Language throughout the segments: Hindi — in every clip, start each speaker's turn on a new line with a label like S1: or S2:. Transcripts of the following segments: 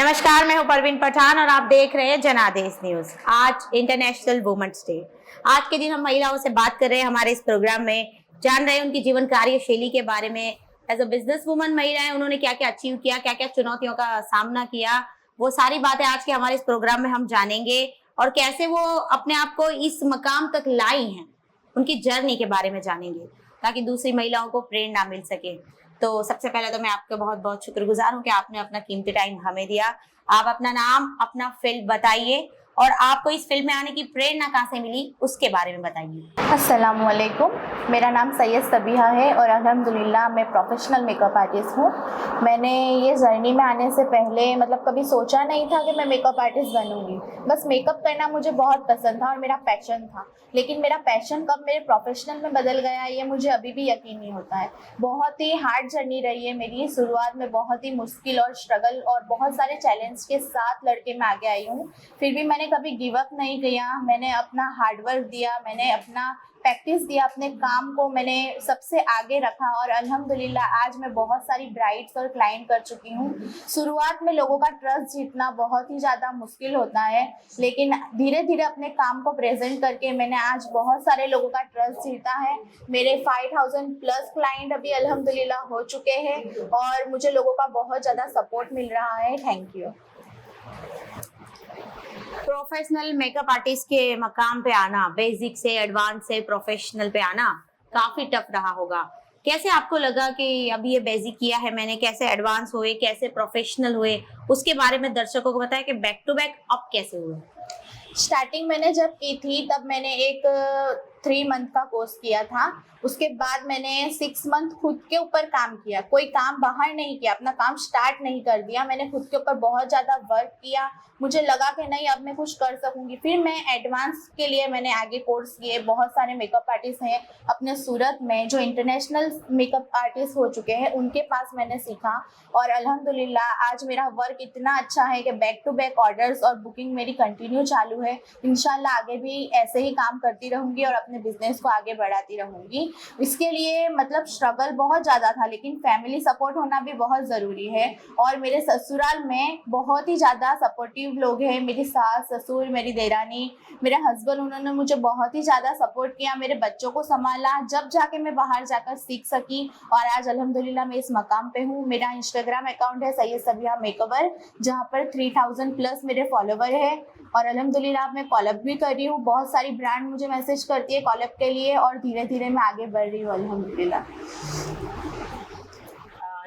S1: नमस्कार, मैं हूं परवीन पठान और आप देख रहे हैं जनादेश न्यूज। आज इंटरनेशनल वुमेन्स डे। आज के दिन हम महिलाओं से बात कर रहे हैं हमारे इस प्रोग्राम में, जान रहे हैं उनकी जीवन कार्य शैली के बारे में। एज अ बिजनेस वुमन महिलाएं, उन्होंने क्या क्या अचीव किया, क्या क्या चुनौतियों का सामना किया, वो सारी बातें आज के हमारे इस प्रोग्राम में हम जानेंगे और कैसे वो अपने आप को इस मकाम तक लाई हैं, उनकी जर्नी के बारे में जानेंगे ताकि दूसरी महिलाओं को प्रेरणा मिल सके। तो सबसे पहले तो मैं आपका बहुत बहुत शुक्रगुजार हूँ कि आपने अपना कीमती टाइम हमें दिया। आप अपना नाम, अपना फील्ड बताइए और आपको इस फील्ड में आने की प्रेरणा कहाँ से मिली, उसके बारे में बताइए।
S2: अस्सलाम वालेकुम, मेरा नाम सैयद सबिहा है और अल्हम्दुलिल्लाह मैं प्रोफेशनल मेकअप आर्टिस्ट हूँ। मैंने ये जर्नी में आने से पहले कभी सोचा नहीं था कि मैं मेकअप आर्टिस्ट बनूंगी। बस मेकअप करना मुझे बहुत पसंद था और मेरा पैशन था, लेकिन मेरा पैशन कब मेरे प्रोफेशनल में बदल गया ये मुझे अभी भी यकीन नहीं होता है। बहुत ही हार्ड जर्नी रही है मेरी। शुरुआत में बहुत ही मुश्किल और स्ट्रगल और बहुत सारे चैलेंज के साथ लड़के मैं आगे आई हूँ। फिर भी मैंने कभी गिव अप नहीं किया। मैंने अपना हार्डवर्क दिया, मैंने अपना प्रैक्टिस दिया, अपने काम को मैंने सबसे आगे रखा और अल्हम्दुलिल्लाह आज मैं बहुत सारी ब्राइड्स और क्लाइंट कर चुकी हूँ। शुरुआत में लोगों का ट्रस्ट जीतना बहुत ही ज़्यादा मुश्किल होता है, लेकिन धीरे धीरे अपने काम को प्रेजेंट करके मैंने आज बहुत सारे लोगों का ट्रस्ट जीता है। मेरे 5000 प्लस क्लाइंट अभी अल्हम्दुलिल्लाह हो चुके हैं और मुझे लोगों का बहुत ज़्यादा सपोर्ट मिल रहा है। Thank you.
S1: Professional makeup artist के मकाम पे आना, बेसिक से एडवांस से प्रोफेशनल पे आना काफी टफ रहा होगा। कैसे आपको लगा कि अभी ये बेसिक किया है मैंने, कैसे एडवांस हुए, कैसे प्रोफेशनल हुए, उसके बारे में दर्शकों को बताया कि बैक टू बैक अप कैसे हुए।
S2: स्टार्टिंग मैंने जब की थी तब मैंने एक 3 मंथ का कोर्स किया था। उसके बाद मैंने 6 मंथ खुद के ऊपर काम किया। कोई काम बाहर नहीं किया, अपना काम स्टार्ट नहीं कर दिया। मैंने खुद के ऊपर बहुत ज़्यादा वर्क किया। मुझे लगा कि नहीं, अब मैं कुछ कर सकूंगी। फिर मैं एडवांस के लिए मैंने आगे कोर्स किए। बहुत सारे मेकअप आर्टिस्ट हैं अपने सूरत में जो इंटरनेशनल मेकअप आर्टिस्ट हो चुके हैं, उनके पास मैंने सीखा और अल्हम्दुलिल्लाह आज मेरा वर्क इतना अच्छा है कि बैक टू बैक ऑर्डर्स और बुकिंग मेरी कंटिन्यू चालू है। इंशाल्लाह आगे भी ऐसे ही काम करती रहूंगी और अपने बिजनेस को आगे बढ़ाती रहूंगी। इसके लिए स्ट्रगल बहुत ज़्यादा था, लेकिन फैमिली सपोर्ट होना भी बहुत ज़रूरी है और मेरे ससुराल में बहुत ही ज़्यादा सपोर्टिव लोग हैं। मेरी सास, ससुर, मेरी देरानी, मेरे हस्बैंड, उन्होंने मुझे बहुत ही ज़्यादा सपोर्ट किया। मेरे बच्चों को संभाला, जब जाके मैं बाहर जाकर सीख सकी और आज अल्हम्दुलिल्लाह मैं इस मकाम पे हूँ। मेरा इंस्टाग्राम अकाउंट है सैयद सबिहा मेकओवर, जहाँ पर 3000 प्लस मेरे फॉलोवर है और अल्हम्दुलिल्लाह मैं कॉलअप भी कर रही हूँ। बहुत सारी ब्रांड मुझे मैसेज करती है कॉलअप के लिए और धीरे धीरे मैं आगे बढ़ रही हूँ अल्हम्दुलिल्लाह।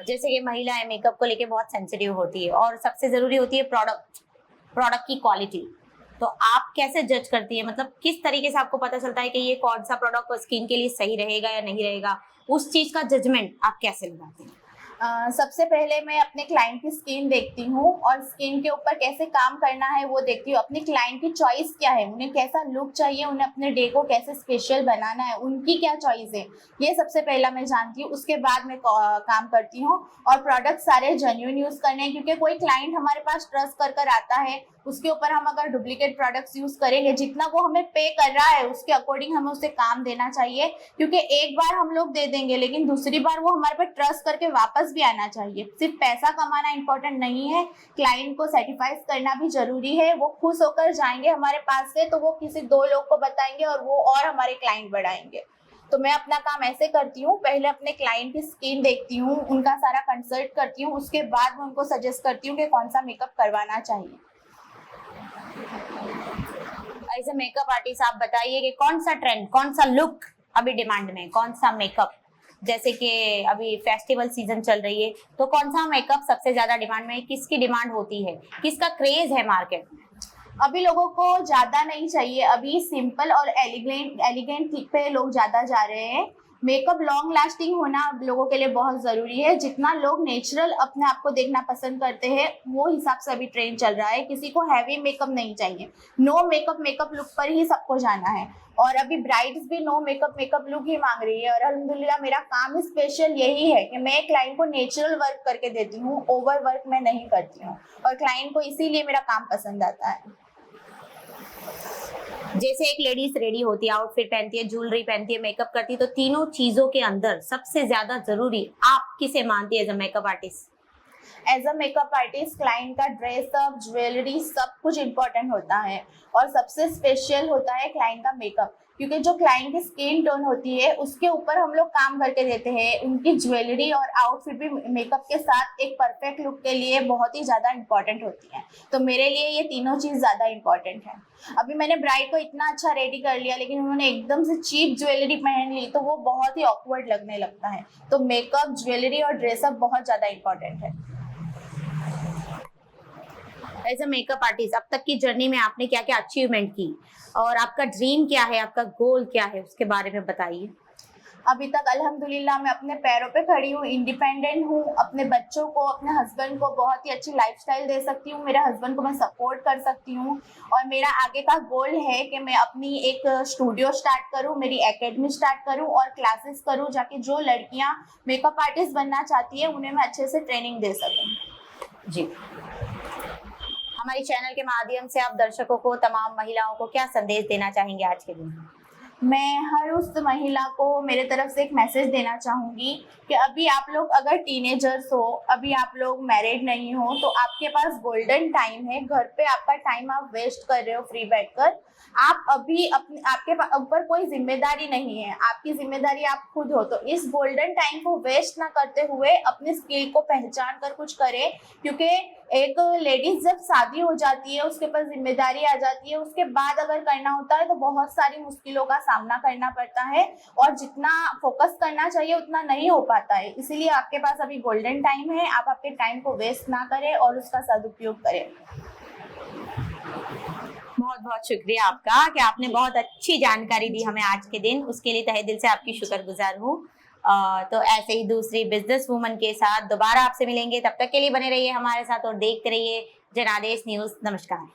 S1: जैसे कि महिलाएं मेकअप को लेके बहुत सेंसिटिव होती है और सबसे जरूरी होती है प्रोडक्ट की क्वालिटी। तो आप कैसे जज करती है, किस तरीके से आपको पता चलता है कि ये कौन सा प्रोडक्ट स्किन के लिए सही रहेगा या नहीं रहेगा, उस चीज का जजमेंट आप कैसे लगाते हैं?
S2: सबसे पहले मैं अपने क्लाइंट की स्किन देखती हूँ और स्किन के ऊपर कैसे काम करना है वो देखती हूँ। अपने क्लाइंट की चॉइस क्या है, उन्हें कैसा लुक चाहिए, उन्हें अपने डे को कैसे स्पेशल बनाना है, उनकी क्या चॉइस है, ये सबसे पहला मैं जानती हूँ। उसके बाद मैं काम करती हूँ और प्रोडक्ट सारे जेन्युइन यूज़ करने हैं, क्योंकि कोई क्लाइंट हमारे पास ट्रस्ट कर आता है, उसके ऊपर हम अगर डुप्लीकेट प्रोडक्ट्स यूज़ करेंगे, जितना वो हमें पे कर रहा है उसके अकॉर्डिंग हमें उसे काम देना चाहिए। क्योंकि एक बार हम लोग दे देंगे, लेकिन दूसरी बार वो हमारे पे ट्रस्ट करके वापस भी आना चाहिए। सिर्फ पैसा कमाना इंपॉर्टेंट नहीं है, क्लाइंट को सेटिस्फाई करना भी जरूरी है। वो खुश होकर जाएंगे हमारे पास से तो वो किसी 2 लोग को बताएंगे और वो और हमारे क्लाइंट बढ़ाएंगे। तो मैं अपना काम ऐसे करती हूँ, पहले अपने क्लाइंट की स्किन देखती हूँ, उनका सारा कंसल्ट करती हूँ, उसके बाद मैं उनको सजेस्ट करती हूँ कि कौन सा मेकअप करवाना चाहिए।
S1: एज ए मेकअप आर्टिस्ट आप बताइए कि कौन सा ट्रेंड, कौन सा लुक अभी डिमांड में, कौन सा मेकअप, जैसे कि अभी फेस्टिवल सीजन चल रही है तो कौन सा मेकअप सबसे ज्यादा डिमांड में है, किसकी डिमांड होती है, किसका क्रेज है मार्केट में?
S2: अभी लोगों को ज्यादा नहीं चाहिए, अभी सिंपल और एलिगेंट पे लोग ज्यादा जा रहे हैं। मेकअप लॉन्ग लास्टिंग होना लोगों के लिए बहुत ज़रूरी है। जितना लोग नेचुरल अपने आप को देखना पसंद करते हैं वो हिसाब से अभी ट्रेंड चल रहा है। किसी को हैवी मेकअप नहीं चाहिए, नो मेकअप लुक पर ही सबको जाना है और अभी ब्राइड्स भी नो मेकअप लुक ही मांग रही है। और अल्हम्दुलिल्लाह मेरा काम स्पेशल यही है कि मैं क्लाइंट को नेचुरल वर्क करके देती हूँ, ओवर वर्क मैं नहीं करती हूँ और क्लाइंट को इसीलिए मेरा काम पसंद आता है।
S1: जैसे एक लेडीज रेडी होती है, आउटफिट पहनती है, ज्वेलरी पहनती है, मेकअप करती है, तो तीनों चीजों के अंदर सबसे ज्यादा जरूरी आप किसे मानती है as a makeup artist?
S2: As a makeup artist client का ड्रेसअप, ज्वेलरी सब कुछ इम्पोर्टेंट होता है और सबसे स्पेशल होता है क्लाइंट का मेकअप, क्योंकि जो क्लाइंट की स्किन टोन होती है उसके ऊपर हम लोग काम करके देते हैं। उनकी ज्वेलरी और आउटफिट भी मेकअप के साथ एक परफेक्ट लुक के लिए बहुत ही ज़्यादा इंपॉर्टेंट होती है। तो मेरे लिए ये तीनों चीज़ ज़्यादा इंपॉर्टेंट है। अभी मैंने ब्राइड को इतना अच्छा रेडी कर लिया, लेकिन उन्होंने एकदम से चीप ज्वेलरी पहन ली तो वो बहुत ही ऑकवर्ड लगने लगता है। तो मेकअप, ज्वेलरी और ड्रेसअप बहुत ज़्यादा इंपॉर्टेंट है।
S1: एज अ मेकअप आर्टिस्ट अब तक की जर्नी में आपने क्या क्या अचीवमेंट की और आपका ड्रीम क्या है, आपका गोल क्या है, उसके बारे में बताइए।
S2: अभी तक अल्हम्दुलिल्लाह मैं अपने पैरों पे खड़ी हूँ, इंडिपेंडेंट हूँ। अपने बच्चों को, अपने हस्बैंड को बहुत ही अच्छी लाइफस्टाइल दे सकती हूँ। मेरे हस्बैंड को मैं सपोर्ट कर सकती हूँ और मेरा आगे का गोल है कि मैं अपनी एक स्टूडियो स्टार्ट करूँ, मेरी एकेडमी स्टार्ट करूँ और क्लासेस करूँ, जाके जो लड़कियाँ मेकअप आर्टिस्ट बनना चाहती है उन्हें मैं अच्छे से ट्रेनिंग दे सकूँ।
S1: जी, हमारे चैनल के माध्यम से आप दर्शकों को, तमाम महिलाओं को क्या संदेश देना चाहेंगे आज के दिन?
S2: मैं हर उस महिला को मेरे तरफ से एक मैसेज देना चाहूँगी कि अभी आप लोग अगर टीनेजर्स हो, अभी आप लोग मैरिड नहीं हो, तो आपके पास गोल्डन टाइम है। घर पे आपका टाइम आप वेस्ट कर रहे हो फ्री बैठकर। आप अभी आपके ऊपर कोई जिम्मेदारी नहीं है, आपकी जिम्मेदारी आप खुद हो। तो इस गोल्डन टाइम को वेस्ट ना करते हुए अपने स्किल को पहचान कर कुछ करें, क्योंकि एक लेडीज जब शादी हो जाती है उसके पास जिम्मेदारी आ जाती है, उसके बाद अगर करना होता है तो बहुत सारी मुश्किलों का सामना करना पड़ता है और जितना फोकस करना चाहिए उतना नहीं हो पाता है। इसीलिए आपके पास अभी गोल्डन टाइम है, आप आपके टाइम को वेस्ट ना करें और उसका सदुपयोग करें।
S1: बहुत बहुत शुक्रिया आपका कि आपने बहुत अच्छी जानकारी दी हमें आज के दिन, उसके लिए तहे दिल से आपकी शुक्रगुजार हूँ। तो ऐसे ही दूसरी बिजनेस वूमन के साथ दोबारा आपसे मिलेंगे, तब तक के लिए बने रहिए हमारे साथ और देखते रहिए जनादेश न्यूज़। नमस्कार।